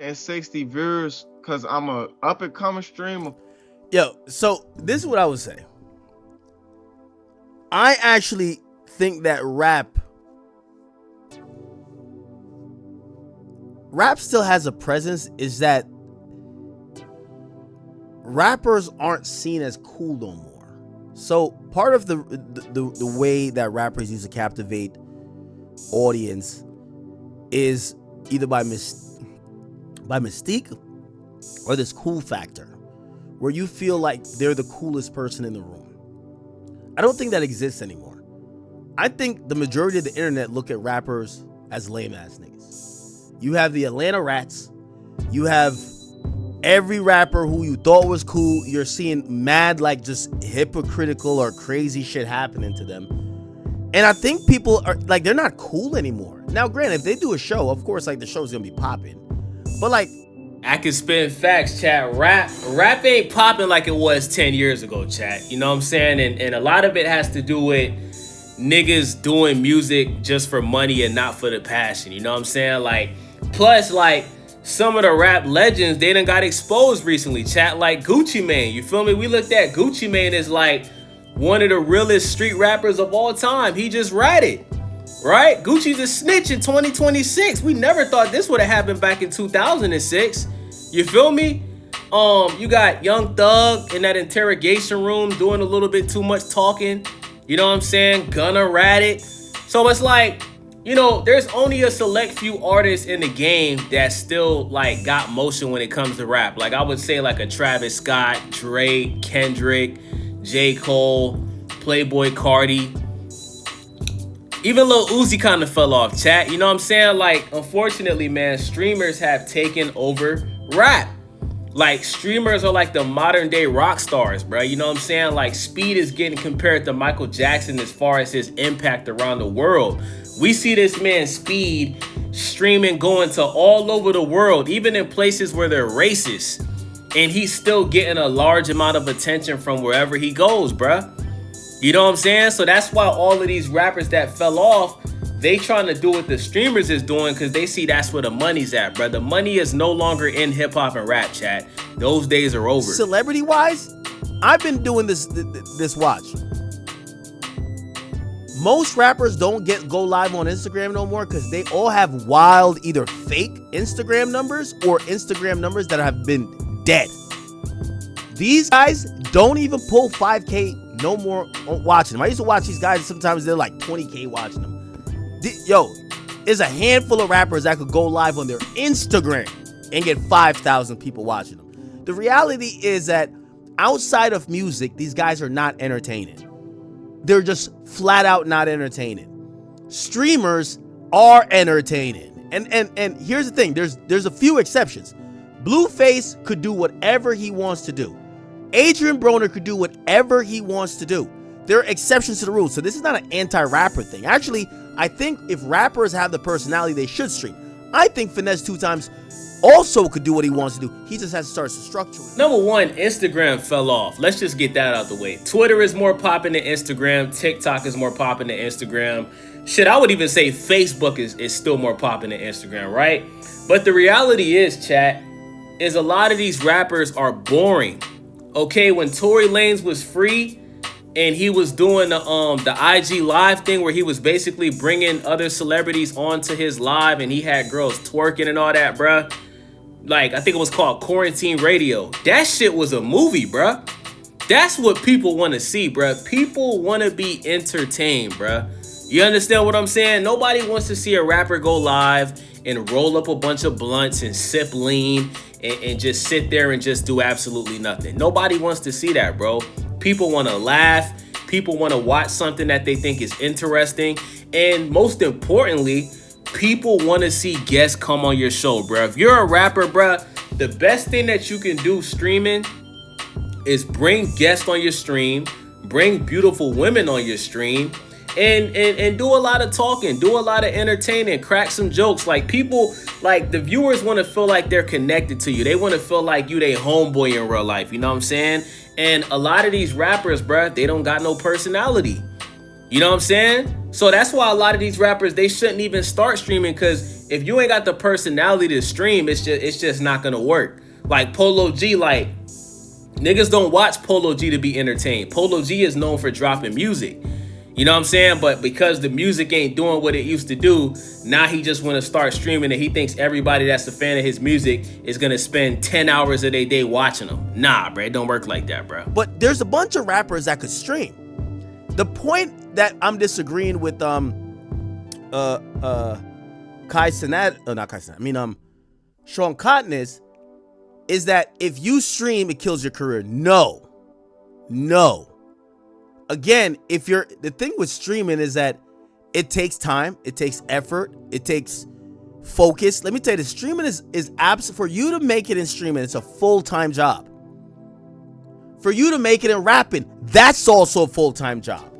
and 60 viewers because I'm a up and coming streamer. Yo, so this is what I would say. I actually think that rap still has a presence, is that rappers aren't seen as cool no more. So part of the way that rappers used to captivate audience is either by mystique or this cool factor, where you feel like they're the coolest person in the room. I don't think that exists anymore. I think the majority of the internet look at rappers as lame ass niggas. You have the Atlanta Rats. You have every rapper who you thought was cool. You're seeing mad, like, just hypocritical or crazy shit happening to them. And I think people are like, they're not cool anymore. Now, granted, if they do a show, of course, like, the show's gonna be popping. But like, I can spin facts, chat. Rap ain't popping like it was 10 years ago, chat. You know what I'm saying? And a lot of it has to do with niggas doing music just for money and not for the passion. You know what I'm saying? Like, plus, like, some of the rap legends, they done got exposed recently, chat. Like Gucci Mane, you feel me? We looked at Gucci Mane as like one of the realest street rappers of all time. He just ratted, right? Gucci's a snitch in 2026. We never thought this would have happened back in 2006. You feel me? You got Young Thug in that interrogation room doing a little bit too much talking. You know what I'm saying? Gunna ratted. So it's like, you know, there's only a select few artists in the game that still like got motion when it comes to rap. Like I would say like a Travis Scott, Drake, Kendrick, J. Cole, Playboi Carti. Even Lil Uzi kind of fell off, chat. You know what I'm saying? Like, unfortunately, man, streamers have taken over rap. Like, streamers are like the modern day rock stars, bro. You know what I'm saying? Like, Speed is getting compared to Michael Jackson as far as his impact around the world. We see this man Speed streaming, going to all over the world, even in places where they're racist. And he's still getting a large amount of attention from wherever he goes, bruh. You know what I'm saying? So that's why all of these rappers that fell off, they trying to do what the streamers is doing, because they see that's where the money's at, bro. The money is no longer in hip hop and rap, chat. Those days are over. Celebrity wise, I've been doing this watch. Most rappers don't go live on Instagram no more because they all have wild, either fake Instagram numbers or Instagram numbers that have been dead. These guys don't even pull 5K no more watching them. I used to watch these guys, sometimes they're like 20K watching them. Yo, there's a handful of rappers that could go live on their Instagram and get 5,000 people watching them. The reality is that outside of music, these guys are not entertaining. They're just flat out not entertaining. Streamers are entertaining. And here's the thing, there's a few exceptions. Blueface could do whatever he wants to do. Adrian Broner could do whatever he wants to do. There are exceptions to the rules. So this is not an anti-rapper thing. Actually, I think if rappers have the personality, they should stream. I think Finesse 2 Times also could do what he wants to do. He just has to start structuring. Number one, Instagram fell off. Let's just get that out the way. Twitter is more popping than Instagram. TikTok is more popping than Instagram. Shit, I would even say Facebook is still more popping than Instagram, right? But the reality is, chat, is a lot of these rappers are boring. Okay, when Tory Lanez was free and he was doing the IG live thing where he was basically bringing other celebrities onto his live and he had girls twerking and all that, bruh. Like, I think it was called Quarantine Radio. That shit was a movie, bruh. That's what people want to see, bruh. People want to be entertained, bruh. You understand what I'm saying? Nobody wants to see a rapper go live and roll up a bunch of blunts and sip lean and just sit there and just do absolutely nothing. Nobody wants to see that, bro. People want to laugh. People want to watch something that they think is interesting. And most importantly, people want to see guests come on your show, bro. If you're a rapper, bro, the best thing that you can do streaming is bring guests on your stream, bring beautiful women on your stream, and do a lot of talking, do a lot of entertaining, crack some jokes. Like, people, like, the viewers want to feel like they're connected to you. They want to feel like you they homeboy in real life, you know what I'm saying? And a lot of these rappers, bruh, they don't got no personality. You know what I'm saying? So that's why a lot of these rappers, they shouldn't even start streaming, because if you ain't got the personality to stream, it's just not gonna work. Like Polo G, like niggas don't watch Polo G to be entertained. Polo G is known for dropping music. You know what I'm saying? But because the music ain't doing what it used to do, now he just want to start streaming, and he thinks everybody that's a fan of his music is going to spend 10 hours of their day watching him. Nah, bro, it don't work like that, bro. But there's a bunch of rappers that could stream. The point that I'm disagreeing with Kai Cenat, not Kai Cenat, I mean Sean Cotton is that if you stream, it kills your career. No. Again, the thing with streaming is that it takes time, it takes effort, it takes focus. Let me tell you, the streaming is absolute. For you to make it in streaming, it's a full-time job. For you to make it in rapping, that's also a full-time job.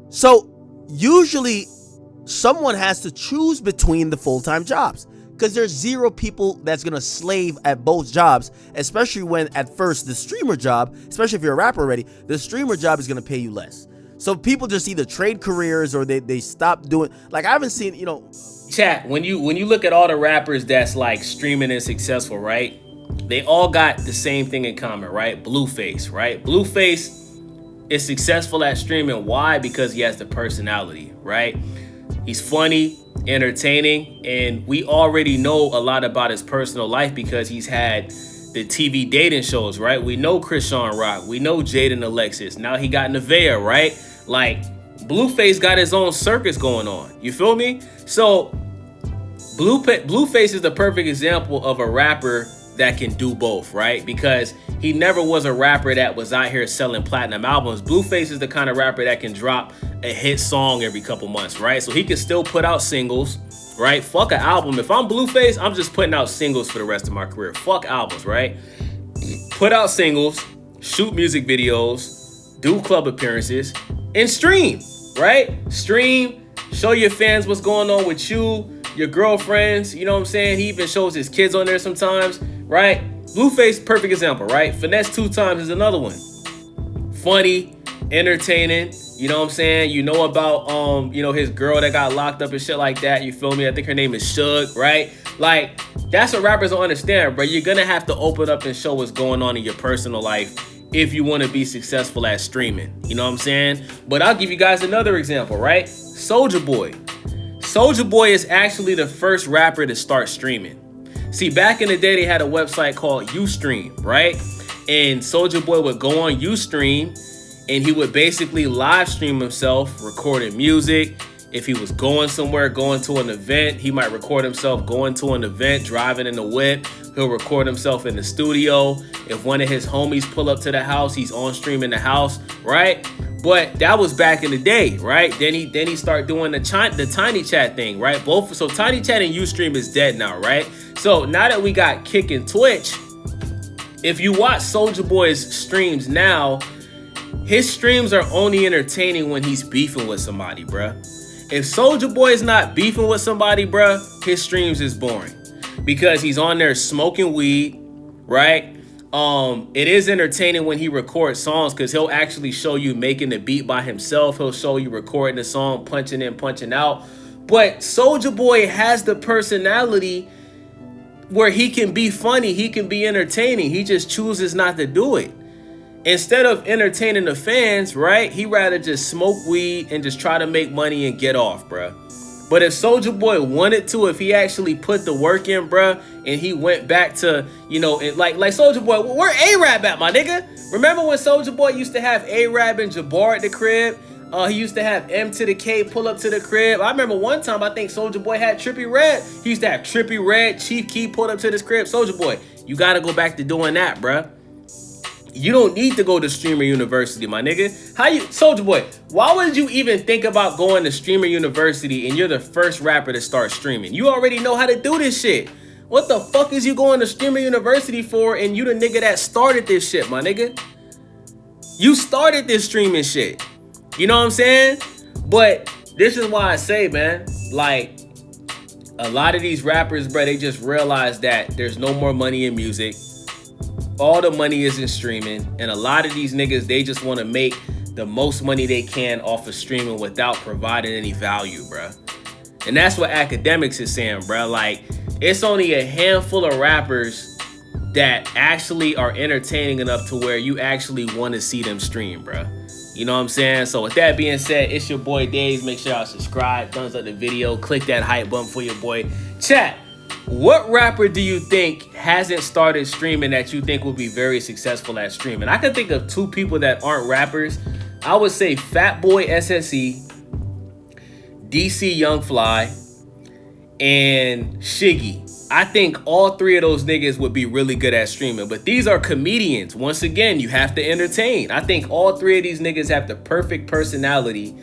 So usually someone has to choose between the full-time jobs, because there's zero people that's gonna slave at both jobs, especially when at first the streamer job, especially if you're a rapper already, the streamer job is gonna pay you less. So people just either trade careers or they stop doing. Like, I haven't seen, Chat, when you look at all the rappers that's like streaming and successful, right? They all got the same thing in common, right? Blueface, right? Blueface is successful at streaming. Why? Because he has the personality, right? He's funny, entertaining, and we already know a lot about his personal life because he's had the TV dating shows, right? We know Krishan Rock, we know Jaden Alexis, now he got Nevaeh, right? Like, Blueface got his own circus going on, you feel me? So Blueface is the perfect example of a rapper that can do both, right? Because he never was a rapper that was out here selling platinum albums. Blueface is the kind of rapper that can drop a hit song every couple months, right? So he can still put out singles, right? Fuck an album. If I'm Blueface, I'm just putting out singles for the rest of my career. Fuck albums, right? Put out singles, shoot music videos, do club appearances, and stream, right? Stream, show your fans what's going on with you, your girlfriends, you know what I'm saying? He even shows his kids on there sometimes, right? Blueface, perfect example, right? Finesse 2 Times is another one. Funny, entertaining, you know what I'm saying? You know about, his girl that got locked up and shit like that, you feel me? I think her name is Suge, right? Like, that's what rappers don't understand, bro. You're gonna have to open up and show what's going on in your personal life if you want to be successful at streaming, you know what I'm saying? But I'll give you guys another example, right? Soulja Boy. Soulja Boy is actually the first rapper to start streaming. See, back in the day, they had a website called Ustream, right? And Soulja Boy would go on Ustream, and he would basically live stream himself, recording music. If he was going somewhere, going to an event, he might record himself going to an event, driving in the whip. He'll record himself in the studio. If one of his homies pull up to the house, he's on stream in the house, right? But that was back in the day, right? Then he started doing the Tiny Chat thing, right? So Tiny Chat and Ustream is dead now, right? So now that we got Kick and Twitch, if you watch Soulja Boy's streams now, his streams are only entertaining when he's beefing with somebody, bruh. If Soulja Boy is not beefing with somebody, bruh, his streams is boring. Because he's on there smoking weed, right? It is entertaining when he records songs because he'll actually show you making the beat by himself. He'll show you recording the song, punching in, punching out. But Soulja Boy has the personality where he can be funny, he can be entertaining. He just chooses not to do it. Instead of entertaining the fans, right? He rather just smoke weed and just try to make money and get off, bruh. But if Soulja Boy wanted to, if he actually put the work in, bruh, and he went back to, like Soulja Boy, where A-Rab at, my nigga? Remember when Soulja Boy used to have A-Rab and Jabbar at the crib? He used to have M to the K pull up to the crib. I remember one time, I think Soulja Boy had Trippie Redd. He used to have Trippie Redd, Chief Keef pulled up to this crib. Soulja Boy, you gotta go back to doing that, bruh. You don't need to go to Streamer University, my nigga. Soulja Boy, why would you even think about going to Streamer University and you're the first rapper to start streaming? You already know how to do this shit. What the fuck is you going to Streamer University for and you the nigga that started this shit, my nigga? You started this streaming shit. You know what I'm saying? But this is why I say, man, like, a lot of these rappers, bro, they just realize that there's no more money in music. All the money is in streaming, and a lot of these niggas, they just want to make the most money they can off of streaming without providing any value, bruh. And that's what Akademiks is saying, bro. Like, it's only a handful of rappers that actually are entertaining enough to where you actually want to see them stream, bro. You know what I'm saying? So with that being said, it's your boy Days. Make sure y'all subscribe, thumbs up the video, click that hype button for your boy. Chat, what rapper do you think hasn't started streaming that you think will be very successful at streaming? I can think of two people that aren't rappers. I would say Fatboy SSE, DC Young Fly, and Shiggy. I think all three of those niggas would be really good at streaming, but these are comedians. Once again, you have to entertain. I think all three of these niggas have the perfect personality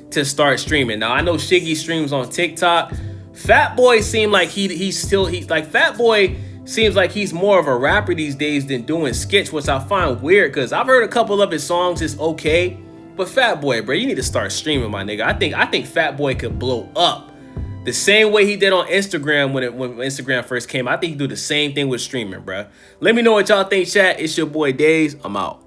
to start streaming. Now, I know Shiggy streams on TikTok. Fatboy seemed like Fatboy seems like he's more of a rapper these days than doing skits, which I find weird because I've heard a couple of his songs. It's okay, but Fatboy, bro, you need to start streaming, my nigga. I think Fatboy could blow up the same way he did on Instagram when Instagram first came. I think he do the same thing with streaming, bro. Let me know what y'all think, chat. It's your boy Days. I'm out.